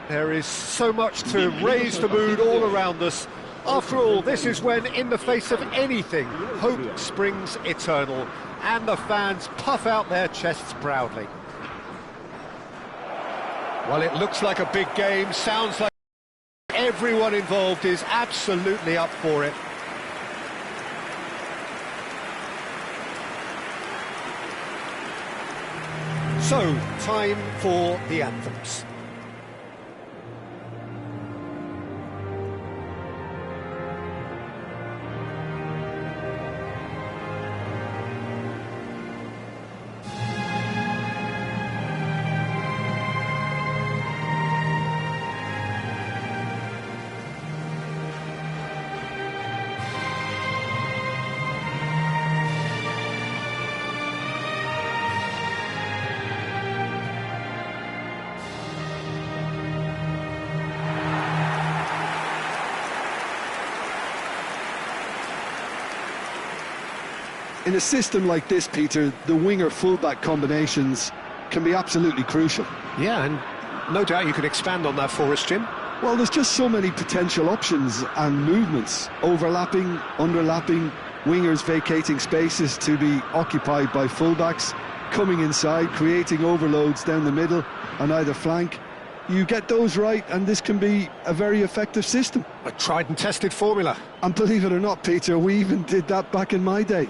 There is so much to raise the mood all around us. After all, this is when, in the face of anything, hope springs eternal, and the fans puff out their chests proudly. Well, it looks like a big game, sounds like everyone involved is absolutely up for it. So, time for the anthems. In a system like this, Peter, the winger-fullback combinations can be absolutely crucial. Yeah, and no doubt you can expand on that for us, Jim. Well, there's just so many potential options and movements. Overlapping, underlapping, wingers vacating spaces to be occupied by fullbacks, coming inside, creating overloads down the middle on either flank. You get those right, and this can be a very effective system. A tried and tested formula. And believe it or not, Peter, we even did that back in my day.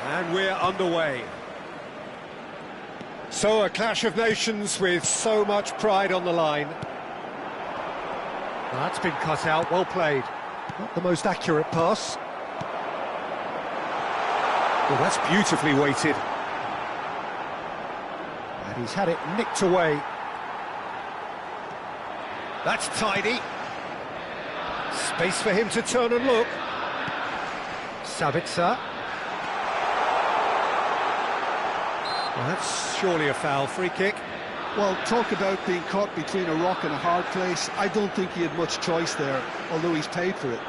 And we're underway. So a clash of nations with so much pride on the line. That's been cut out, well played. Not the most accurate pass. Well, that's beautifully weighted. And he's had it nicked away. That's tidy. Space for him to turn and look. Sabitzer. Well, that's surely a foul. Free kick. Well, talk about being caught between a rock and a hard place. I don't think he had much choice there, although he's paid for it.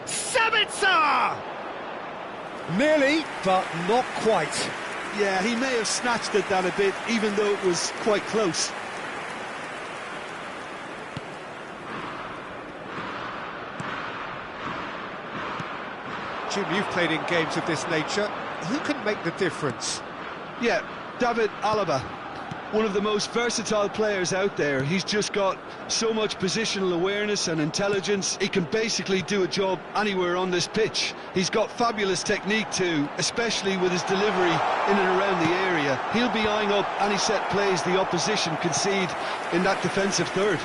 Sabitzer! Nearly, but not quite. Yeah, he may have snatched it down a bit, even though it was quite close. Jim, you've played in games of this nature. Who can make the difference? Yeah, David Alaba, one of the most versatile players out there. He's just got so much positional awareness and intelligence. He can basically do a job anywhere on this pitch. He's got fabulous technique too, especially with his delivery in and around the area. He'll be eyeing up any set plays the opposition concede in that defensive third.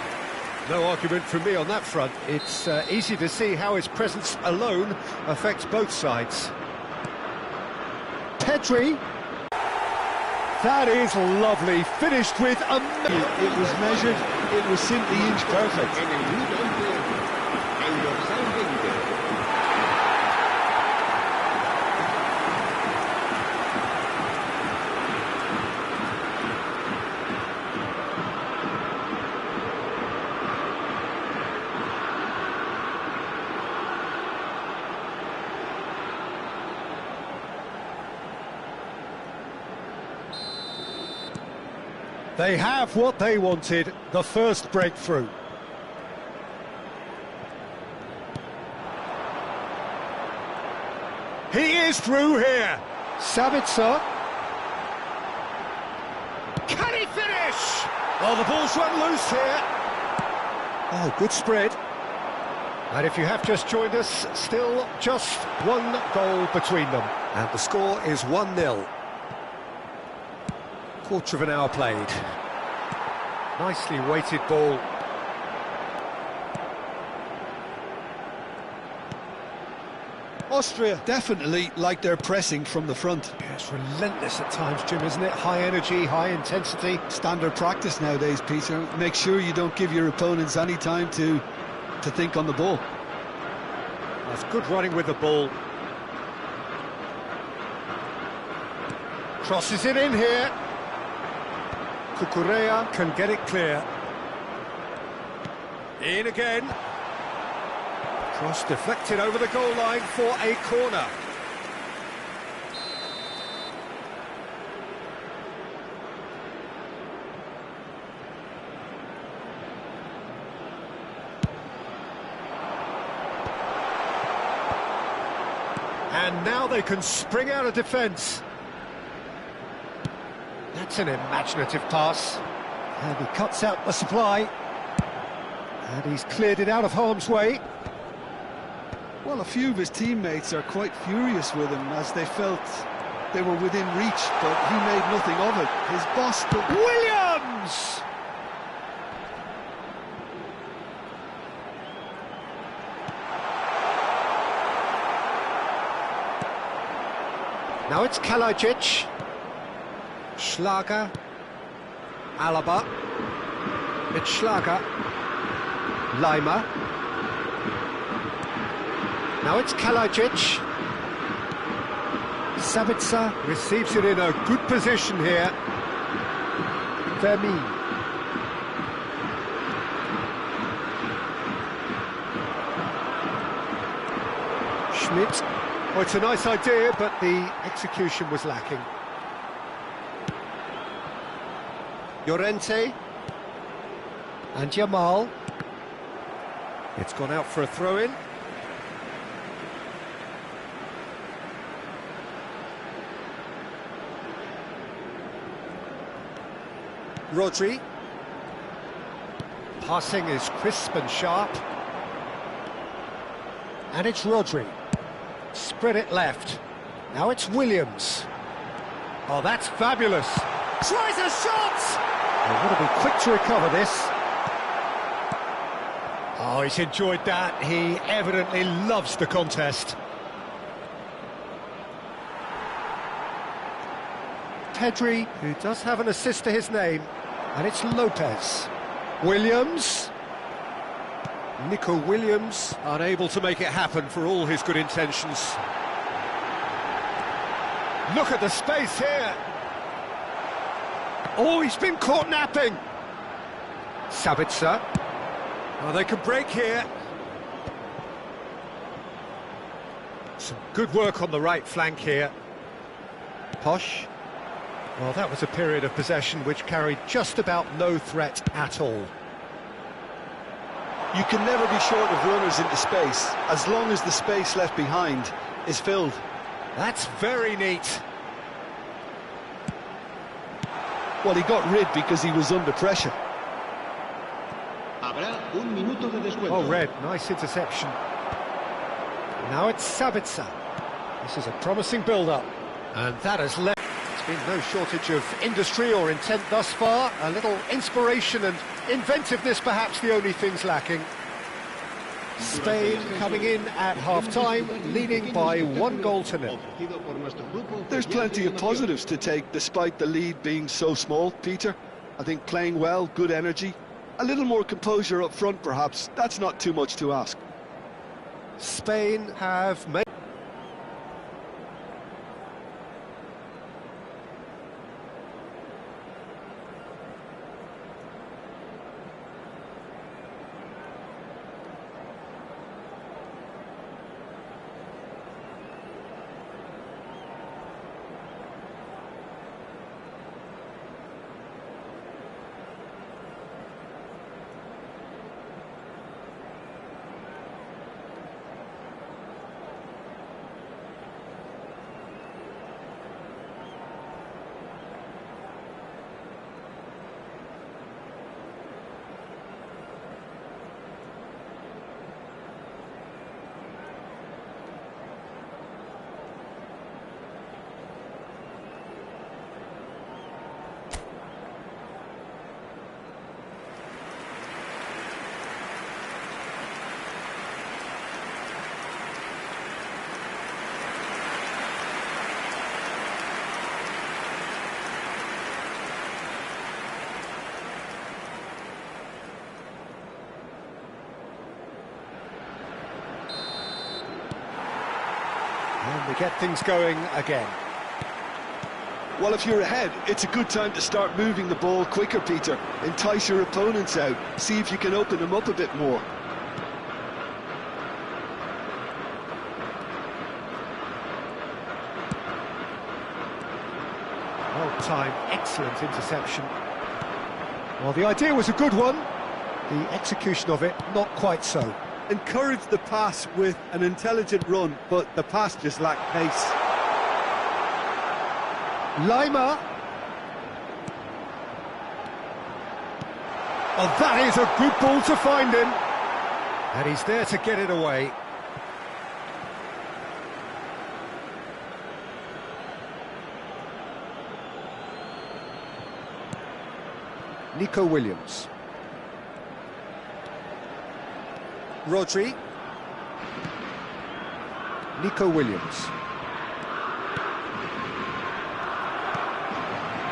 No argument from me on that front. It's easy to see how his presence alone affects both sides. Pedri. That is lovely, finished with a... It was measured, it was simply inch perfect. They have what they wanted, the first breakthrough. He is through here. Sabitzer. Can he finish? Oh, the ball's run loose here. Oh, good spread. And if you have just joined us, still just one goal between them. And the score is 1-0. Quarter of an hour played. Nicely weighted ball. Austria definitely like their pressing from the front. Yeah, it's relentless at times, Jim, isn't it? High energy, high intensity. Standard practice nowadays, Peter. Make sure you don't give your opponents any time to think on the ball. That's good running with the ball. Crosses it in here. Cucurella can get it clear. In again. Cross deflected over the goal line for a corner. And now they can spring out of defence. That's an imaginative pass. And he cuts out the supply. And he's cleared it out of harm's way. Well, a few of his teammates are quite furious with him as they felt they were within reach, but he made nothing of it. His boss... Williams! Now it's Kalajic. Schlager. Alaba. It's Schlager. Lima. Now it's Kalajic. Sabitzer receives it in a good position here. Vermeer. Schmidt. Oh, it's a nice idea, but the execution was lacking. Llorente. And Jamal. It's gone out for a throw-in. Rodri. Passing is crisp and sharp. And it's Rodri. Spread it left. Now it's Williams. Oh, that's fabulous. Tries a shot! They've got to be quick to recover this. Oh, he's enjoyed that. He evidently loves the contest. Pedri, who does have an assist to his name, and it's Lopez. Williams. Nico Williams, unable to make it happen for all his good intentions. Look at the space here. Oh, he's been caught napping. Sabitzer. Oh, they can break here. Some good work on the right flank here. Posh. Well, that was a period of possession which carried just about no threat at all. You can never be short of runners into space, as long as the space left behind is filled. That's very neat. Well, he got rid because he was under pressure. Oh, Red, nice interception. Now it's Sabitzer. This is a promising build-up. And that has left... There's been no shortage of industry or intent thus far. A little inspiration and inventiveness, perhaps the only things lacking. Spain coming in at half-time, leading by 1-0. There's plenty of positives to take, despite the lead being so small, Peter. I think playing well, good energy. A little more composure up front, perhaps. That's not too much to ask. Spain have made... And they get things going again. Well, if you're ahead, it's a good time to start moving the ball quicker, Peter. Entice your opponents out. See if you can open them up a bit more. Well-timed, excellent interception. Well, the idea was a good one. The execution of it, not quite so. Encouraged the pass with an intelligent run, but the pass just lacked pace. Lima. Oh, that is a good ball to find him. And he's there to get it away. Nico Williams. Rodri. Nico Williams.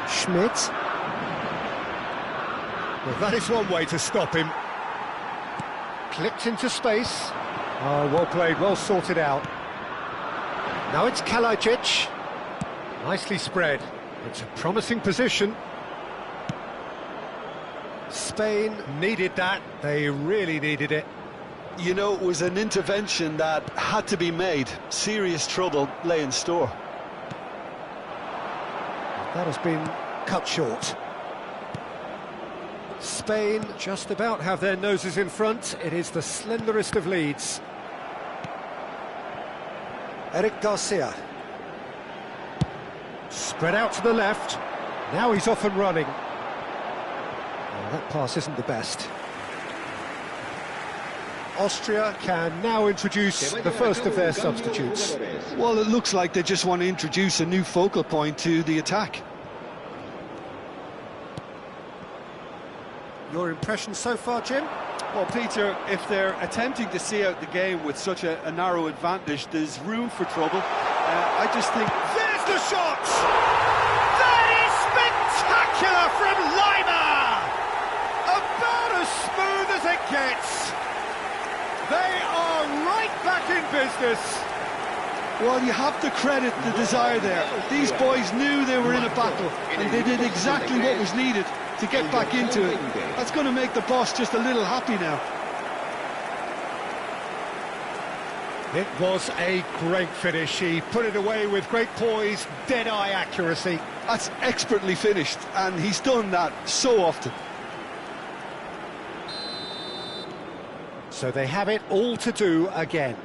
Schmidt. Well, that is one way to stop him. Clipped into space. Oh, well played, well sorted out. Now it's Kalajic. Nicely spread. It's a promising position. Spain needed that. They really needed it. You know, it was an intervention that had to be made. Serious trouble lay in store. That has been cut short. Spain just about have their noses in front. It is the slenderest of leads. Eric Garcia. Spread out to the left. Now he's off and running. Well, that pass isn't the best. Austria can now introduce the first of their substitutes. Well, it looks like they just want to introduce a new focal point to the attack. Your impression so far, Jim? Well, Peter, if they're attempting to see out the game with such a narrow advantage, there's room for trouble. I just think... There's the shot! That is spectacular from Lima! About as smooth as it gets. They are right back in business. Well, you have to credit the desire there. These boys knew they were in a battle, and they did exactly what was needed to get back into it. That's going to make the boss just a little happy now. It was a great finish. He put it away with great poise, dead-eye accuracy. That's expertly finished, and he's done that so often. So they have it all to do again.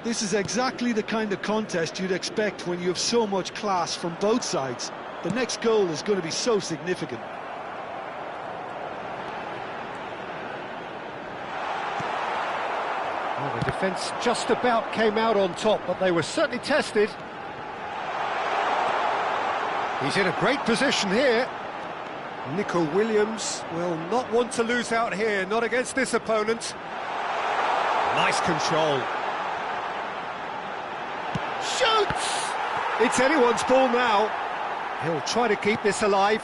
This is exactly the kind of contest you'd expect when you have so much class from both sides. The next goal is going to be so significant. Well, the defence just about came out on top, but they were certainly tested. He's in a great position here. Nico Williams will not want to lose out here, not against this opponent. Nice control. Shoots! It's anyone's ball now. He'll try to keep this alive.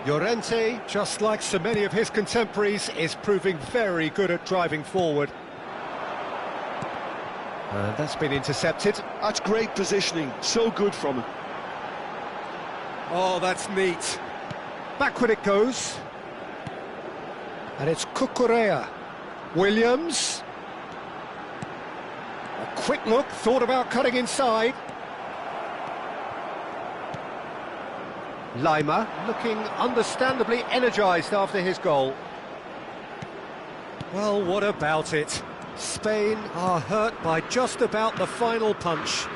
Llorente, just like so many of his contemporaries, is proving very good at driving forward. And that's been intercepted. That's great positioning, so good from him. Oh, that's neat. Backward it goes. And it's Cucurella. Williams. A quick look, thought about cutting inside. Lima, looking understandably energised after his goal. Well, what about it? Spain are hurt by just about the final punch.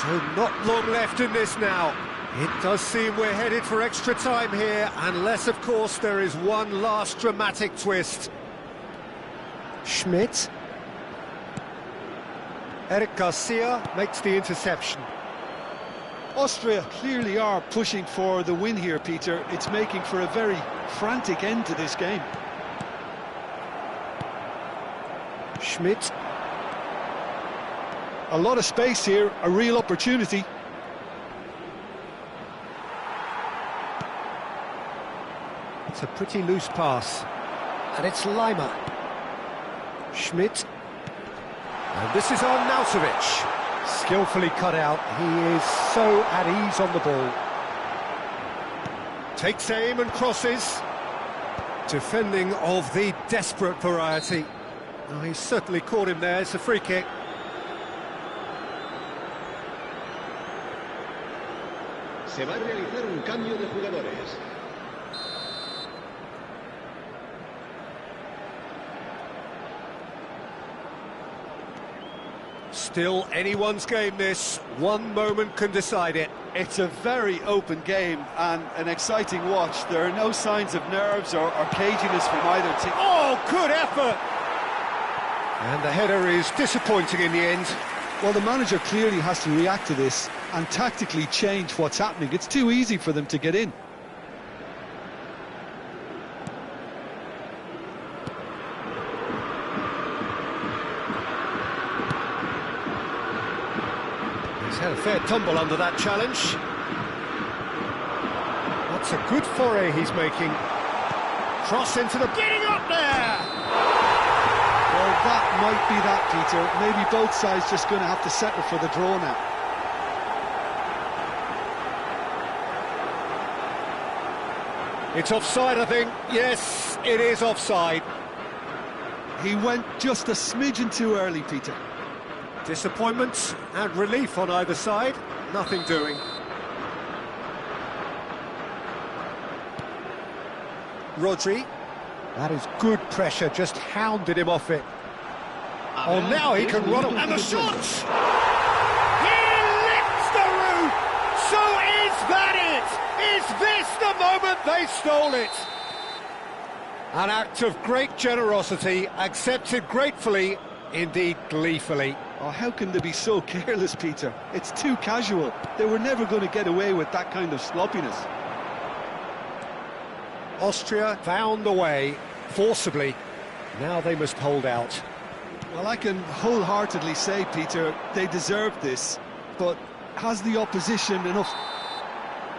So not long left in this now. It does seem we're headed for extra time here, unless, of course, there is one last dramatic twist. Schmidt. Eric Garcia makes the interception. Austria clearly are pushing for the win here, Peter. It's making for a very frantic end to this game. Schmidt. A lot of space here, a real opportunity. It's a pretty loose pass. And it's Lima. Schmidt. And this is Arnautovic. Skillfully cut out. He is so at ease on the ball. Takes aim and crosses. Defending of the desperate variety. Oh, he's certainly caught him there. It's a free kick. Se va a realizar un cambio de jugadores. Still anyone's game this. One moment can decide it. It's a very open game and an exciting watch. There are no signs of nerves or caginess from either team. Oh, good effort! And the header is disappointing in the end. Well, the manager clearly has to react to this and tactically change what's happening. It's too easy for them to get in. He's had a fair tumble under that challenge. That's a good foray he's making. Cross into the... Getting up there! Well, that might be that, Peter. Maybe both sides just going to have to settle for the draw now. It's offside, I think. Yes, it is offside. He went just a smidgen too early, Peter. Disappointment and relief on either side. Nothing doing. Rodri. That is good pressure, just hounded him off it. Oh, now he can run up. And the shot! He lifts the roof! So is that it? Is this the moment they stole it? An act of great generosity, accepted gratefully, indeed gleefully. Oh, how can they be so careless, Peter? It's too casual. They were never going to get away with that kind of sloppiness. Austria found a way, forcibly. Now they must hold out. Well, I can wholeheartedly say, Peter, they deserved this, but has the opposition enough?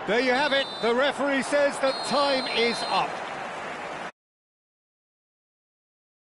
There you have it. The referee says that time is up.